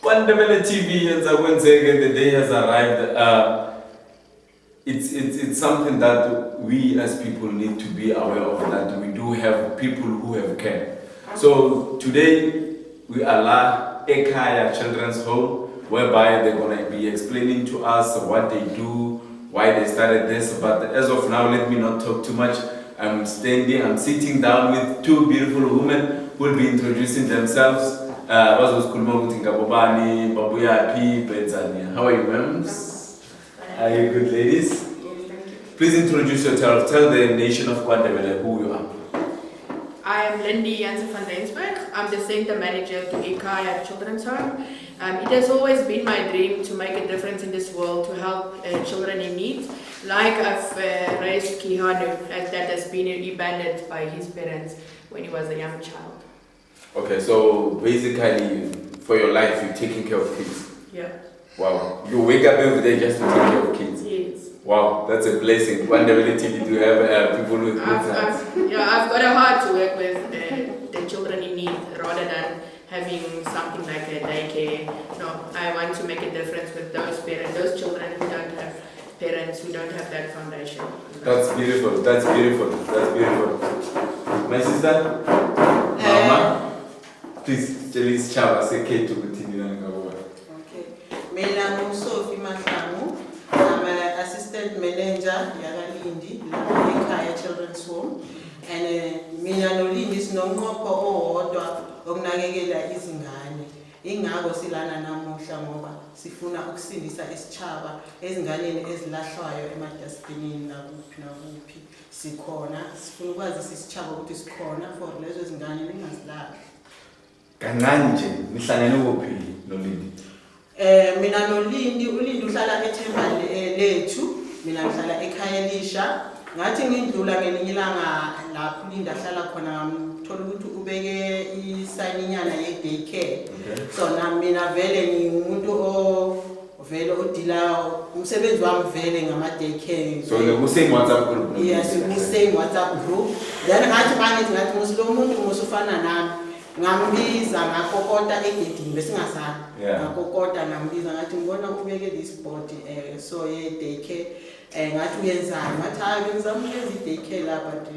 Fundamental TV and the day has arrived. It's something that we as people need to be aware of, that we do have people who have care. So today we allow Ekhaya Children's Home, whereby they're going to be explaining to us what they do, why they started this. But as of now, let me not talk too much. I'm sitting down with two beautiful women who will be introducing themselves. How are you, ma'am? Are you good, ladies? Please introduce yourself. Tell the nation of Kwandebele who you are. I am Lindy Jansen van Rensburg. I'm the center manager to Ekhaya Children's Home. It has always been my dream to make a difference in this world, to help children in need. Like I've raised Ekhaya, that has been abandoned by his parents when he was a young child. Okay, so basically, for your life, you're taking care of kids. Yeah. Wow. You wake up every day just to take care of kids. Yes. Wow, that's a blessing. Wonderful to have people with good hearts. I've got a heart to work with the children in need rather than having something like a daycare. No, I want to make a difference with those parents, those children who don't have parents, who don't have that foundation. That's beautiful. That's beautiful. That's beautiful. My sister, Mama. Please, Jelly's Chava, say K to continue. Okay. I'm Sophie Matlamu. I'm an assistant manager at Ekhaya Children's Home. And mina nolindi sinonqopho owodwa okunakekela izingane. Ingakho silana namuhla ngoba sifuna ukusindisa isitshaba ezinganeni ezilahlwayo emadustbinini nakuphi sikhona. Sifuna ukwazisa isitshaba ukuthi sikhona for lezo zingane lingazilahli. Kancane nje nihlangene kuphi noLindi? Mina noLindi, uLindi uhlala eThemba lethu, mina ngihlala ekhaya elisha. Ngathi ngindlula ngelinye ilanga lapho uLindi ahlala khona ngamthola ukuthi ubeke isayininyana ye-daycare. So mina vele ngingumuntu vele odila umsebenzi wami vele ngama-daycare. So kusame WhatsApp group? Yes, kusame WhatsApp group. Then ngathi musilo muntu musufana nami. Ngambiza ngakokota egedini besingasana ngakokota ngambiza ngathi ngibona ubeke this board so ye daycare ngathi uyenzani ngathi hayi ngizama ukwenza i-daycare la but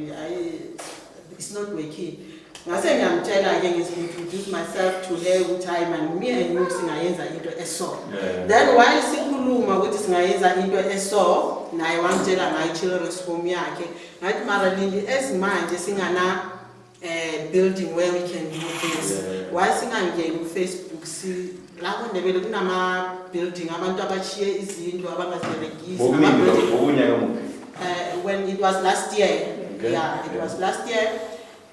it's not working. Ngase ngiyamtshela ke ngisintroduce myself to her ukuthi hayi man me and you singayenza into eso. Then while sikhuluma ukuthi singayenza into eso naye wangitshela ngayi children's home yakhe ngathi mara Lindi esimanje singana building where we can do this. While singangeni ku Facebook lapho ndebele kunama building abantu abashiye izinto abangaziberegisi when it was last year. Yeah, it was last year.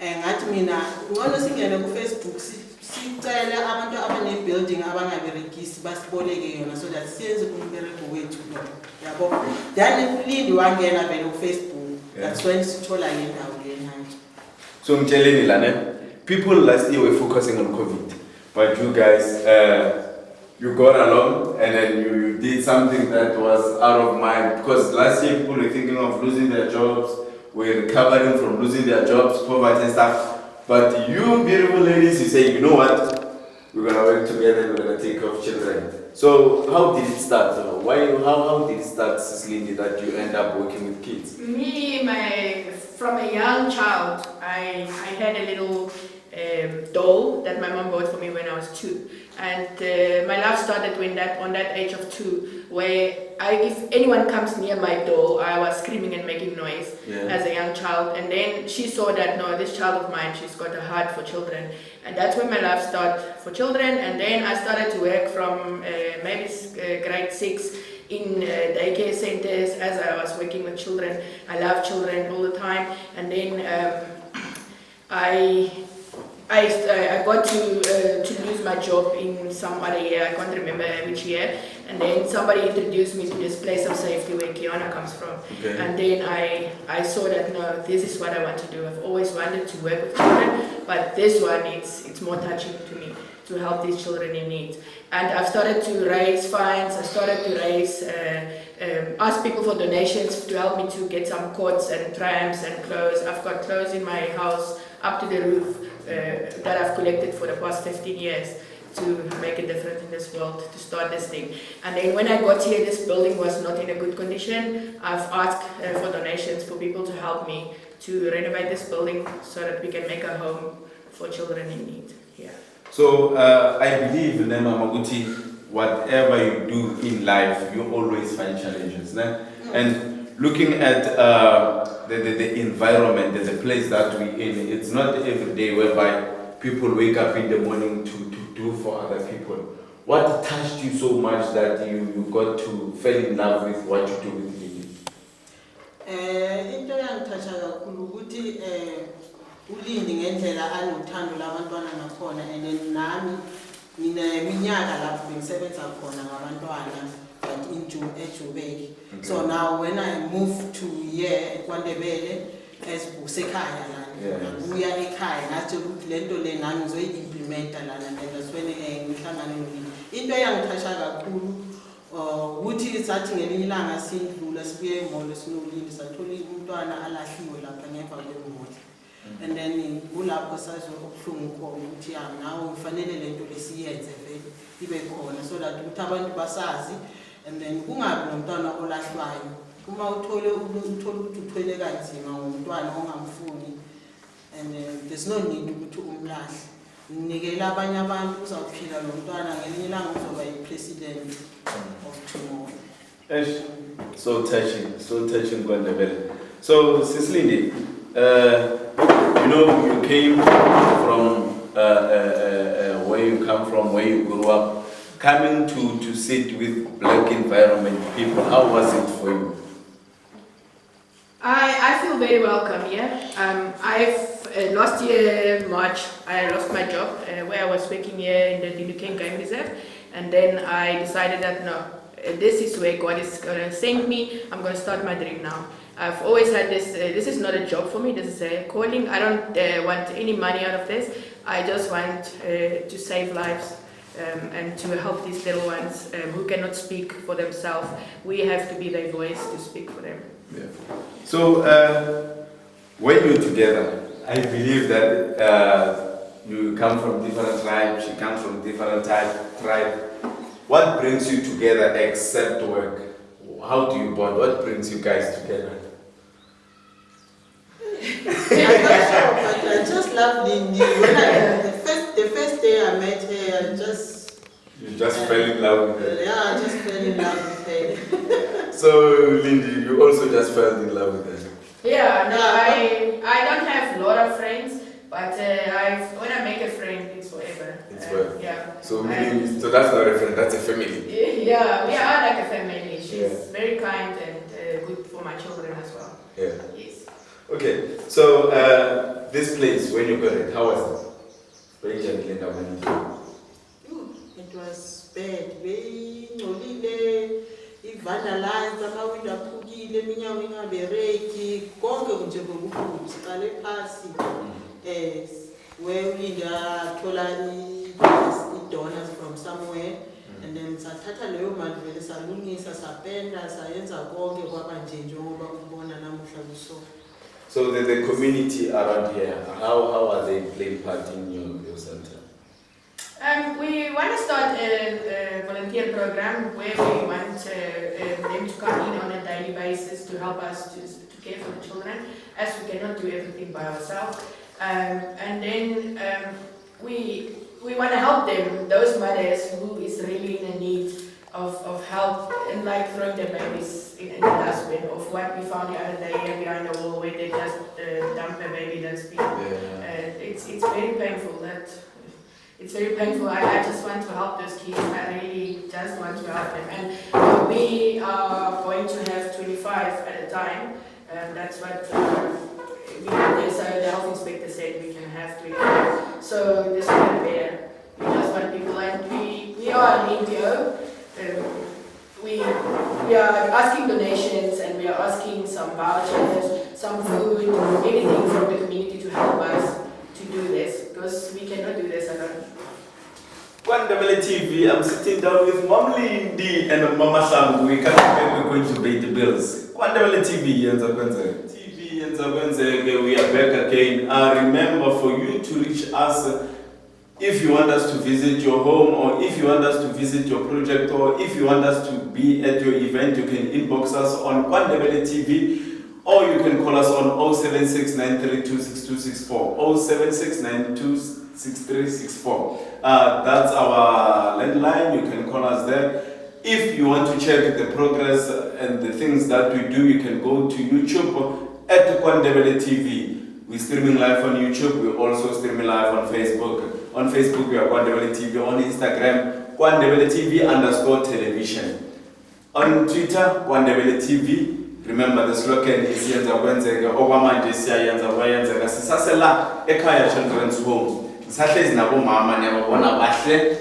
Ngathi mina ngcono singene ku Facebook sicela abantu abane building abangaberegisi basiboleke yona so that siyenze umbereko wethu lo. Yabo. Then uLindi wangena vele ku Facebook. That's when sithola indawo lena. So mcheleni lana, people last year were focusing on COVID, but you guys, you got along and then you did something that was out of mind, because last year people were thinking of losing their jobs, were recovering from losing their jobs, poverty and stuff. But you beautiful ladies, you say, you know what, we're gonna work together, we're gonna take care of children. So how did it start? How did it start, Lindy, that you end up working with kids? From a young child, I had a little doll that my mom bought for me when I was 2. And my love started on that age of 2, where if anyone comes near my doll, I was screaming and making noise as a young child. And then she saw that, no, this child of mine, she's got a heart for children. And that's when my love started for children. And then I started to work from maybe grade 6 in daycare centers as I was working with children. I love children all the time. And then I got to lose my job in some other year, I can't remember which year, and then somebody introduced me to this place of safety where Kiana comes from. Okay. And then I saw that, no, this is what I want to do. I've always wanted to work with children, but this one, it's more touching to me, to help these children in need. And I've started to raise funds, I started to ask people for donations to help me to get some coats and trams and clothes. I've got clothes in my house up to the roof that I've collected for the past 15 years. to make a difference in this world, to start this thing. And then when I got here, this building was not in a good condition. I've asked for donations for people to help me to renovate this building so that we can make a home for children in need here. So I believe, Nema Maguti, whatever you do in life, you always find challenges. And looking at the environment, the place that we're in, it's not every day whereby people wake up in the morning to do for other people. What touched you so much that you got to fall in love with what you do with people? Into yangithatha kakhulu ukuthi uLindi ngendlela anothando labantwana nakhona, and then nami ngineminyaka lapho bengisebenza khona ngabantwana but eJubek. So now when I moved to here eKwaNdebele as Ekhaya lana buya ekhaya ngathi ukuthi lento le nami ngizoyimplementa lana, and that's when ngihlangane noLindi. Into yangithatha kakhulu ukuthi sathi ngelinye ilanga sindlula sibuye eMolo sinoLindi sathola umntwana alahliwe lapha ngemva kweMolo. And then kulapho sazwe okuhlungu khona ukuthi nawe ufanele lento lesiyenze vele ibe khona so that ukuthi abantu basazi, and then kungabi nomntwana olahlwayo. Uma uthole ukuthi uthwele kanzima ngomntwana ongamfuni, and there's no need ukuthi umlahle. Nikela abanye abantu uzawuphila lo mntwana ngelinye ilanga uzoba yi-president of tomorrow. So touching KwaNdebele. So Sislindi, you know, you came from where you come from, where you grew up, coming to sit with black environment people. How was it for you? I feel very welcome here. Last year March I lost my job where I was working here in the Dinukeng Game Reserve, and then I decided that no, this is where God is going to send me. I'm going to start my dream now. I've always had this, this is not a job for me, this is a calling. I don't want any money out of this. I just want to save lives and to help these little ones who cannot speak for themselves. We have to be their voice to speak for them. Yeah. So when you're together, I believe that you come from different tribes, she comes from different tribe. What brings you together except work? How do you bond? What brings you guys together? I'm not sure, but I just love Lindy. When the first day I met her, You just fell in love with her? Yeah, I just fell in love with her. So, Lindy, you also just fell in love with her? Yeah, no, I don't have a lot of friends, but when I make a friend, it's forever. It's forever? Yeah. So that's not a friend, that's a family? Yeah, we are like a family. She's very kind and good for my children as well. Yeah. Yes. Okay, so this place, when you got it, how was it? Very gently, It was bad. Very ngcolile, vandalized, amawindow aphukile, iminyango ingabereki, konke nje ngokukhulu siqale phasi. Where we thola i-donors from somewhere, and then sathatha leyo mali vele salungisa sapenda sayenza konke kwaba nje njengoba ubona namuhla kuso. So the community around here, how are they playing part in your center? We want to start a volunteer program where we want them to come in on a daily basis to help us to care for the children, as we cannot do everything by ourselves. And then we want to help them, those mothers who is really in need of help, and like throwing their babies in the dustbin, of what we found the other day here behind the wall where they just dump a baby that's been. It's very painful. It's very painful. I just want to help those kids. I really just want to help them. And we are going to have 25 at a time. That's what we have there. So the health inspector said we can have 25. So this is not fair. We just want people, and we are an NGO. We are asking donations, and we are asking some vouchers, some food, anything from the community to help us to do this, because we cannot do this alone. KwaNdebele TV, I'm sitting down with Mom Lindy and Mama Sam. We can't we're going to pay the bills. KwaNdebele TV, we are back again. Remember, for you to reach us if you want us to visit your home, or if you want us to visit your project, or if you want us to be at your event, you can inbox us on Kwandebele TV, or you can call us on 0769326264, 0769326364. That's our landline. You can call us there. If you want to check the progress and the things that we do, you can go to YouTube at Kwandebele TV. We're streaming live on YouTube. We're also streaming live on Facebook. On Facebook, we are Kwandebele TV. On Instagram, Kwandebele TV_television. On Twitter, Kwandebele TV. Remember the slogan is Yenza Kwenzeke, Okwamanje siyayenza kwayenzeka. Sisasela Ekhaya Children's Home. Sisahlezi nabo mama niyababona bahle.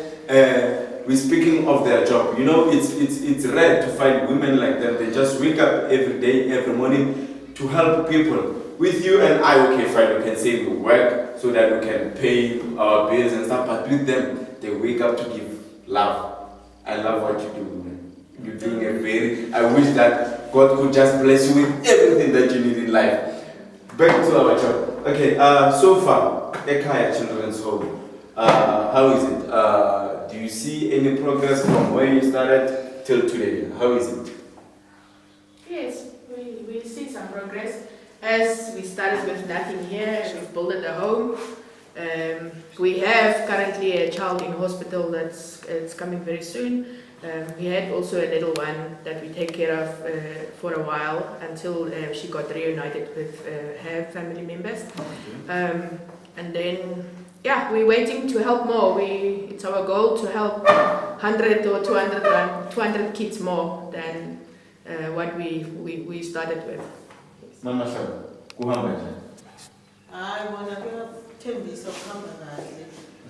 We're speaking of their job. You know, it's rare to find women like them. They just wake up every day, every morning to help people. With you and I, okay, fine, we can say we work so that we can pay our bills and stuff, but with them, they wake up to give love. I love what you do, woman. You're doing I wish that God could just bless you with everything that you need in life. Back to our job. Okay, so far, Ekhaya Children's Home, how is it? Do you see any progress from where you started till today? How is it? Yes, we see some progress. As we started with nothing here, we've built a home. We have currently a child in hospital it's coming very soon. We had also a little one that we take care of for a while until she got reunited with her family members. And then, yeah, we're waiting to help more. It's our goal to help 100 or 200 kids more than what we started with. Mama Shaba, kuhamba nje. Hayi bona kuyathembisa ukuhamba kahle.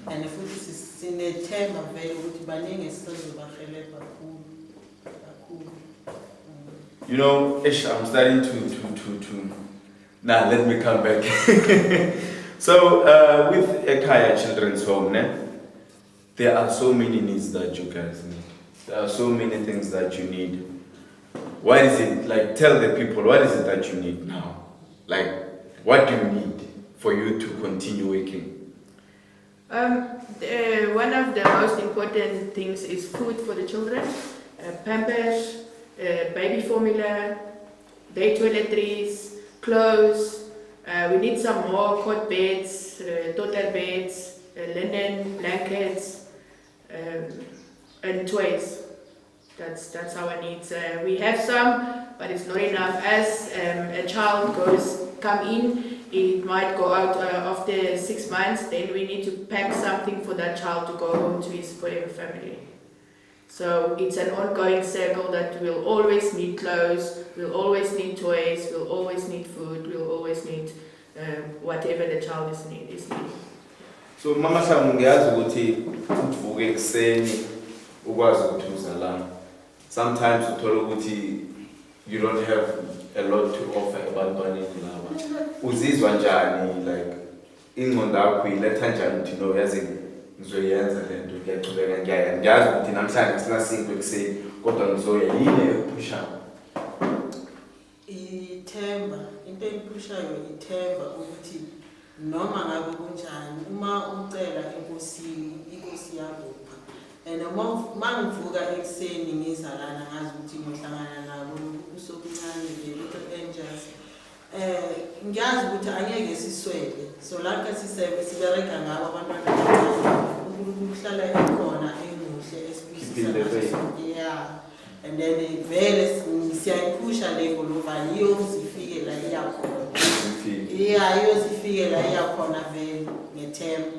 And futhi sinethemba vele ukuthi baningi esizobahelebha kakhulu. You know, Ish, I'm starting to. Nah, let me come back. So, with Ekhaya Children's Home, there are so many needs that you guys need. There are so many things that you need. What is it? Like, tell the people, what is it that you need now? Like, what do you need for you to continue working? One of the most important things is food for the children, pampers, baby formula, day toiletries, clothes. We need some more cot beds, toddler beds, linen, blankets, and toys. That's our needs. We have some, but it's not enough. As a child come in, it might go out after 6 months. Then we need to pack something for that child to go home to his forever family. So it's an ongoing circle that we'll always need clothes, we'll always need toys, we'll always need food, we'll always need whatever the child is needing. So Mama Shaba, ngiyazi ukuthi uvuke ekseni ukwazi ukuthi uzalana. Sometimes uthola ukuthi you don't have a lot to offer ebantwaneni laba. Uzizwa njani, like ingqondo yakho iletha njani ukuthi no yazi ngizoyenza lento ngiyaqhubeka ngiyazi ukuthi namhlanje sinasinkwe ekseni kodwa ngizoya yini ephusha? Ithemba, into ephushayo ithemba ukuthi noma ngabe kunjani uma ucela inkosi yakupha. And mangivuka ekseni ngizalana ngazi ukuthi ngihlangana nabo usokuncane little angels. Ngiyazi ukuthi angeke siswele. So lapha sibereka ngabo abantwana abancane. uNkulunkulu uhlala ekhona emuhle esibisisa. Yeah. And then vele siyayiphusha le golova yiyo sifike la iyakhona. Yeah, yiyo sifike la iyakhona vele ngethemba.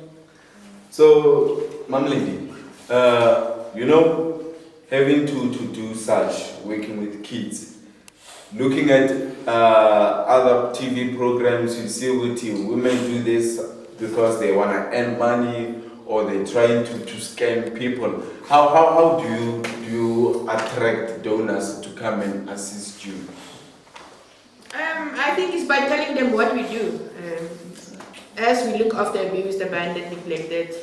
So Mamlindi, you know, having to do such, working with kids, looking at other TV programs, you see with women do this because they want to earn money or they're trying to scam people. How do you attract donors to come and assist you? I think it's by telling them what we do. As we look after abused, abandoned, neglected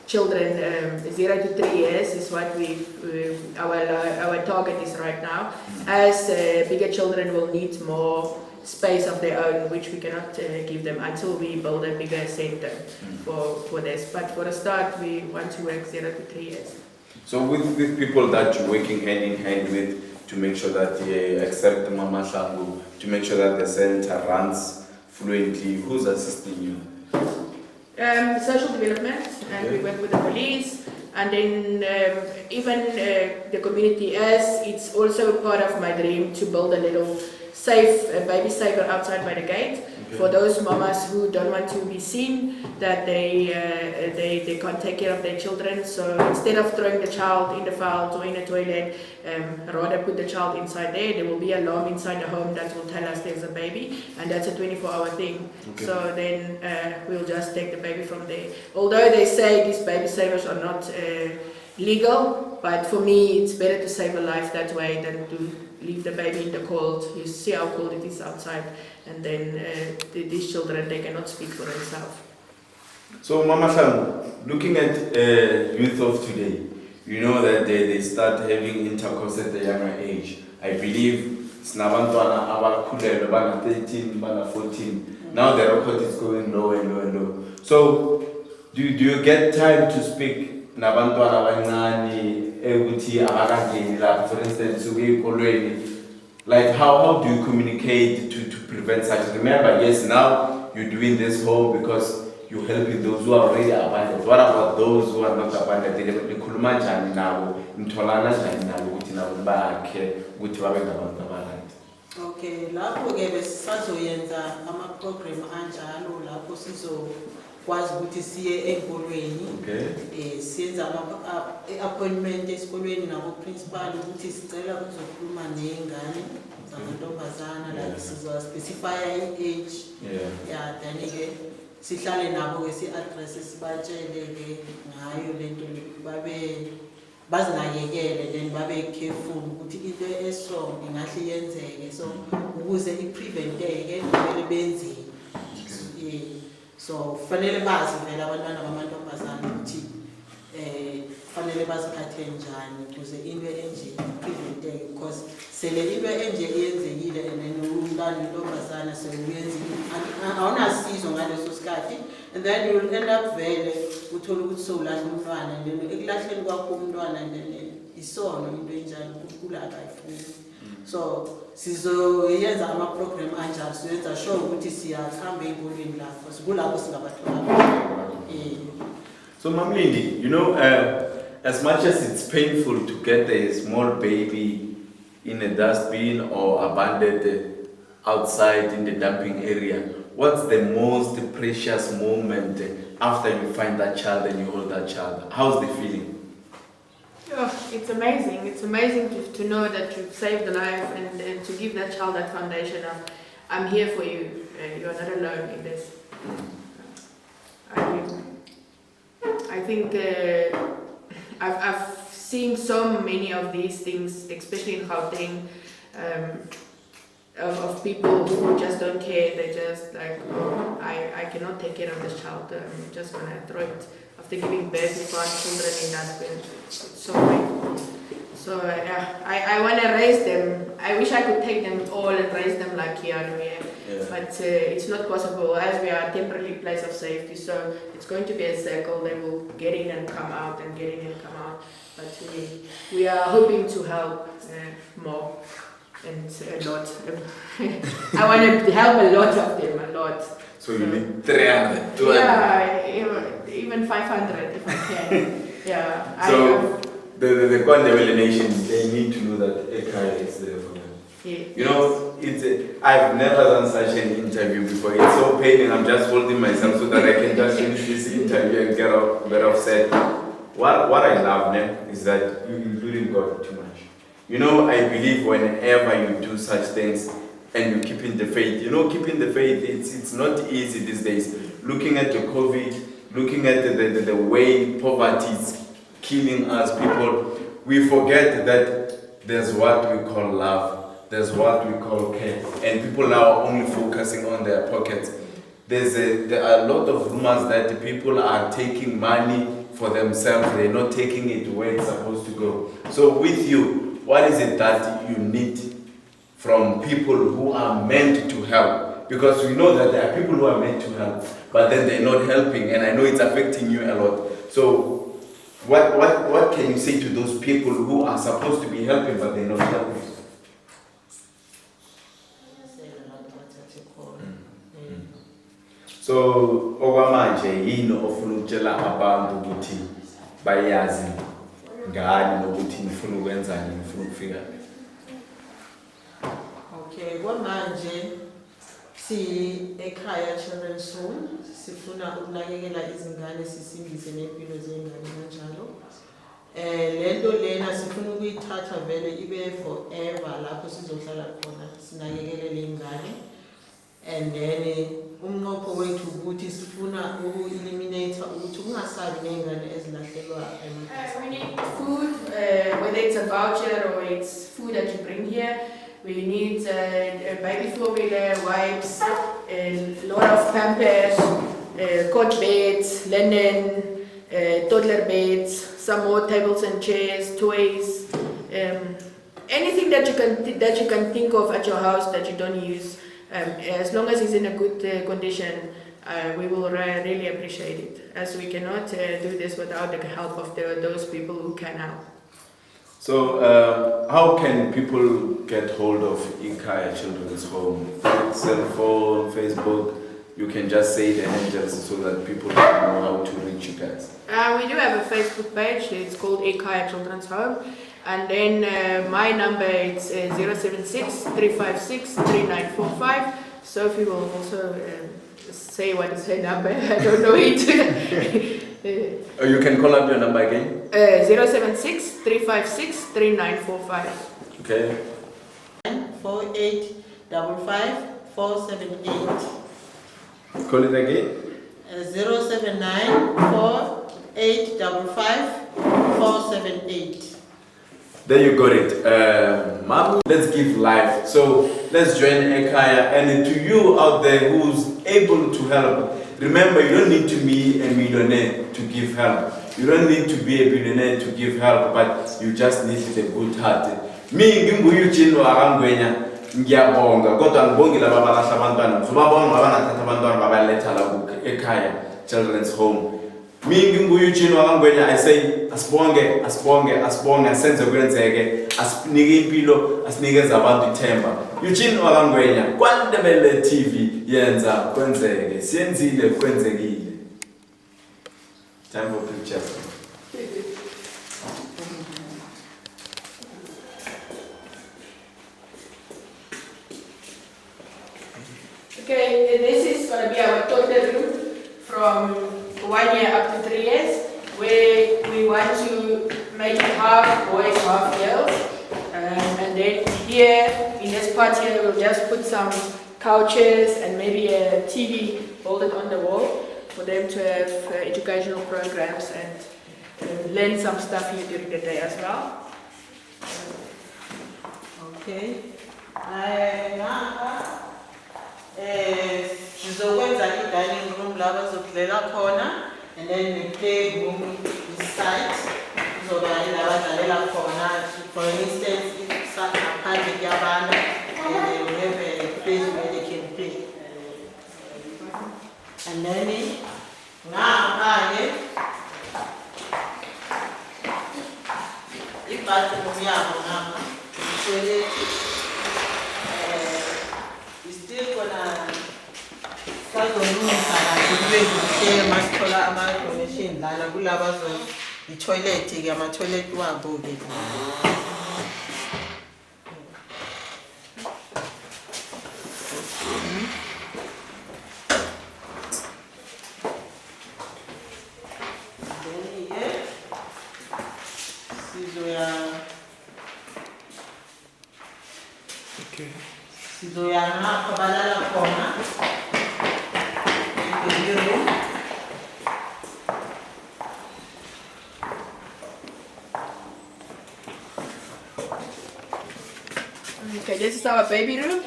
children, 0 to 3 years is what our target is right now. As bigger children will need more space of their own, which we cannot give them until we build a bigger center for this. But for a start, we want to work 0 to 3 years. So with people that you're working hand in hand with to make sure that they accept Mama Shangu, to make sure that the center runs fluently, who's assisting you? Social development, and we work with the police, and then even the community, as it's also part of my dream to build a little safe baby saver outside by the gate for those mamas who don't want to be seen, that they can't take care of their children. So instead of throwing the child in the field or in a toilet, rather put the child inside there. There will be an alarm inside the home that will tell us there's a baby, and that's a 24-hour thing. So then we'll just take the baby from there. Although they say these baby savers are not legal, but for me it's better to save a life that way than to leave the baby in the cold. You see how cold it is outside, and then these children, they cannot speak for themselves. So Mama Shangu, looking at youth of today, you know that they start having intercourse at a younger age. I believe Snabantwana abakhulelwe bana 13, bana 14. Now the record is going low and low and low. So do you get time to speak nabantwana abancane ukuthi abakangeni lapha, for instance, uyikolweni? Like how do you communicate to prevent such? Remember, yes, now you're doing this home because you're helping those who are already abandoned. What about those who are not abandoned? Nikhuluma njani nabo, nitholana njani nabo ukuthi nabo bakhe ukuthi babe ngabantu abarayithi? Okay, lapho ke besisazoyenza ama-program anjalo lapho sizokwazi ukuthi siye enkolweni. Siyenza ama-appointment esikolweni nabo-principal ukuthi sicela ukuzokhuluma ney'ngane zamantombazana, like sizo-specifya i-age. Then-ke sihlale nabo-ke si-address sibatshele-ke ngayo lento bazinakekele, then babe careful ukuthi into e-strong ingahle yenzeke, so ukuze i-prevent-eke kumele benzeni. So fanele bazi vele abantwana bamantombazana ukuthi fanele baziphathe njani ukuze into enje i-prevent-eke, because sele into enje iyenzekile and then umntwana intombazana sewuyenzile awunasizo ngaleso sikhathi, and then you'll end up vele uthola ukuthi sowulahla umntwana, and then ekulahleni kwakho umntwana and then isono into enjani kula akayifuni. So sizoyenza ama-program anjalo, siyenza sure ukuthi siyahamba ey'kolweni lapho kulapho singabathola. So Mamlindi, you know, as much as it's painful to get a small baby in a dustbin or abandoned outside in the dumping area, what's the most precious moment after you find that child and you hold that child? How's the feeling? Oh, it's amazing. It's amazing to know that you've saved a life and to give that child that foundation of, I'm here for you. You're not alone in this. I think I've seen so many of these things, especially in Gauteng, of people who just don't care. They just like, oh, I cannot take care of this child. I'm just gonna throw it. After giving birth, we found children in dustbin. It's so painful. So I want to raise them. I wish I could take them all and raise them like Keanu here. But it's not possible as we are a temporary place of safety. So it's going to be a circle. They will get in and come out and get in and come out. But we are hoping to help more and a lot. I want to help a lot of them, a lot. So you need 300, 200? Yeah, even 500 if I can. Yeah. So the Kwandebele nation, they need to know that Ekhaya is there for them. You know, I've never done such an interview before. It's so paining. I'm just holding myself so that I can just finish this interview and get offset. What I love, man, is that you including God too much. You know, I believe whenever you do such things and you keep in the faith, you know, keeping the faith, it's not easy these days. Looking at the COVID, looking at the way poverty is killing us, people, we forget that there's what we call love, there's what we call care, and people now are only focusing on their pockets. There are a lot of rumors that people are taking money for themselves, they're not taking it where it's supposed to go. So with you, what is it that you need from people who are meant to help. Because we know that there are people who are meant to help, but then they're not helping, and I know it's affecting you a lot. So what can you say to those people who are supposed to be helping, but they're not helping? So okwamanje yini ofuna ukutshela abantu ukuthi bayazi ngani nokuthi nifuna ukwenzani, nifuna ukufika? Okay, kwamanje Ekhaya Children's Home sifuna ukunakekela izingane sisindise nempilo zengane kanjalo. Lento lena sifuna ukuyithatha vele ibe forever lapho sizohlala khona sinakekele lengane. And then umnqopho wethu ukuthi sifuna uku-eliminate ukuthi kungasabi nengane ezilahlelwa emakhaya. We need food, whether it's a voucher or it's food that you bring here. We need baby formula, wipes, a lot of pampers, cot beds, linen, toddler beds, some more tables and chairs, toys, anything that you can think of at your house that you don't use. As long as it's in a good condition, we will really appreciate it, as we cannot do this without the help of those people who can help. So how can people get hold of Ekhaya Children's Home? Cell phone, Facebook? You can just say the handles so that people know how to reach you guys. We do have a Facebook page. It's called Ekhaya Children's Home. And then my number is 076 356 3945. Sophie will also say what is her number. I don't know it. You can call up your number again. 076 356 3945. Okay. 4855 478. Call it again. 079 4855 478. There you got it. Mom, let's give life. So let's join Ekhaya. And to you out there who's able to help, remember, you don't need to be a millionaire to give help. You don't need to be a billionaire to give help, but you just need a good heart. Me nginguyu chino arangwenya ngiyabonga kodwa ngibonge laba balahla abantwana. Ngizobabonga abangathatha abantwana babaletha la ku Ekhaya Children's Home. Me nginguyu chino arangwenya, I say asibonge asenze kwenzeke, asinike impilo, asinikeze abantu ithemba. Eugene Orangwenya, KwaNdebele TV yenza kwenzeke, siyenzile kwenzekile. Time for pictures. Okay, this is going to be our toddler room from 1 year up to 3 years, where we want to make it half boys, half girls. And then here, in this part here, we'll just put some couches and maybe a TV, hold it on the wall for them to have educational programs and learn some stuff here during the day as well. Okay. Sizokwenza i-dining room la bazokudlela khona, and then the playroom is side. Kuzoba la badlalela khona. For instance, if ngaphandle kuyabana, and they have a place where they can play. And then ngaphandle i-bathroom yabo ngapha. Still gonna sazolungisa kahle kube masithola ama-donation lana kulaba i-toilet ke ama-toilet wabo ke. Sizoya ngapha balala khona. Okay, this is our baby room.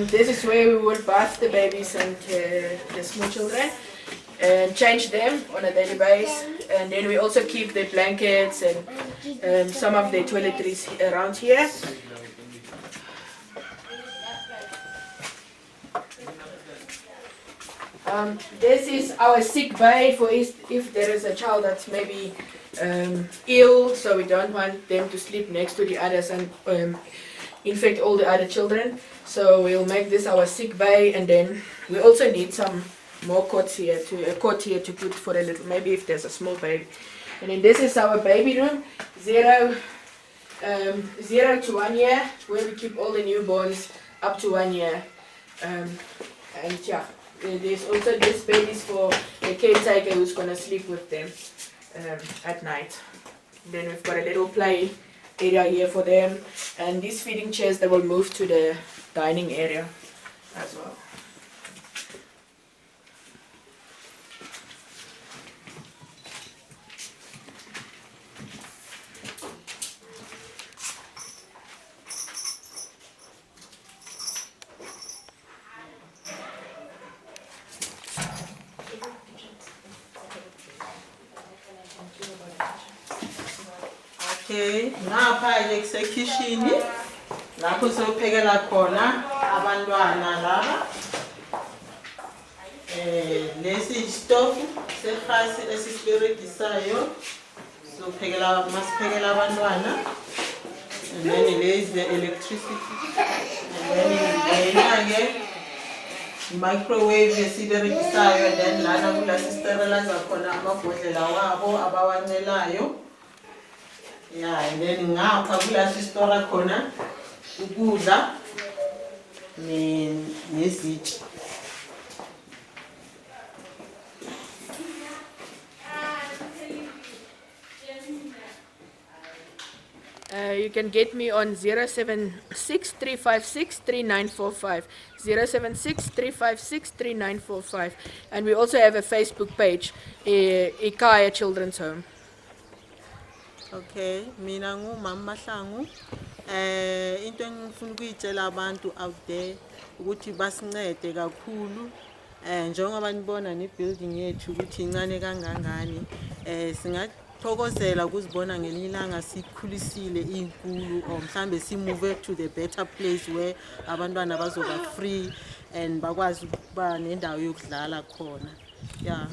This is where we will bath the babies and the small children and change them on a daily basis. And then we also keep the blankets and some of the toiletries around here. This is our sick bay for if there is a child that's maybe ill, so we don't want them to sleep next to the others and infect all the other children. So we'll make this our sick bay, and then we also need some more cots here a cot here to put for a little, maybe if there's a small baby. And then this is our baby room, 0 to 1 year, where we keep all the newborns up to 1 year. And yeah, there's also this bed is for a caretaker who's gonna sleep with them at night. Then we've got a little play area here for them, and these feeding chairs they will move to the dining area as well. Okay, ngapha kusekitchen lapho sophekela khona abantwana laba. Lesi stove sehasi esisiberegisayo sophekela masiphekela abantwana. And then there is the electricity. And then microwave esiberegisayo, and then lana kula sterilizer khona amabhodlela wabo abawancelayo. Yeah, and then ngapha kula store khona ukudla nezitsha. You can get me on 076 356 3945, 076 356 3945, and we also have a Facebook page, Ekhaya Children's Home. Okay, mina ngumama Mahlangu. Into engifuna ukuyitshela abantu out there ukuthi basincede kakhulu. Njengoba nibona ne building yethu ukuthi incane kangangani. Singathokozela ukuzibona ngelinye ilanga sikhulisile inkulu, or mhlambe simove to the better place where abantwana bazoba free and bakwazi ukuba nendawo yokudlala khona. Yeah.